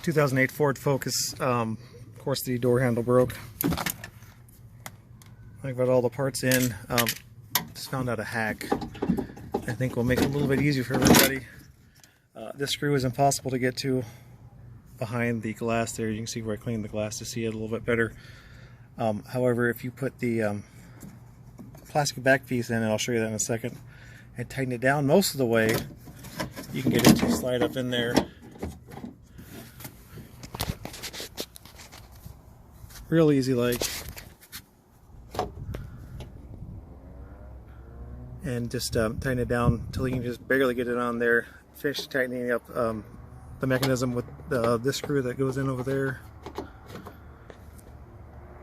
2008 Ford Focus. Of course, the door handle broke. I've got all the parts in. Just found out a hack I think will make it a little bit easier for everybody. This screw is impossible to get to behind the glass there. You can see where I cleaned the glass to see it a little bit better. However, if you put the plastic back piece in, and I'll show you that in a second, and tighten it down most of the way, you can get it to slide up in there real easy like, and just tighten it down until you can just barely get it on there. Finish tightening up the mechanism with this screw that goes in over there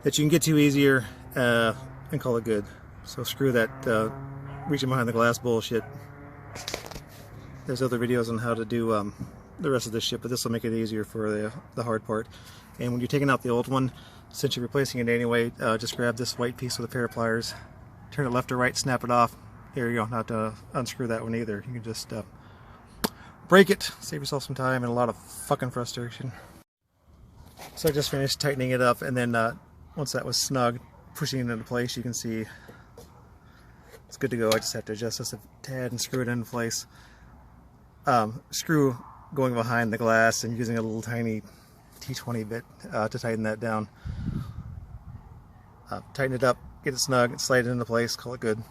that you can get to easier, and call it good. So screw that reaching behind the glass bullshit. There's other videos on how to do the rest of this shit, but this will make it easier for the hard part. And when you're taking out the old one, since you're replacing it anyway, just grab this white piece with a pair of pliers, turn it left or right, snap it off. Here you go, not to unscrew that one either. You can just break it, save yourself some time and a lot of fucking frustration. So I just finished tightening it up, and then once that was snug, pushing it into place, you can see it's good to go. I just have to adjust this a tad and screw it into place. Screw going behind the glass and using a little tiny T20 bit to tighten that down. Tighten it up, get it snug, slide it into place, call it good.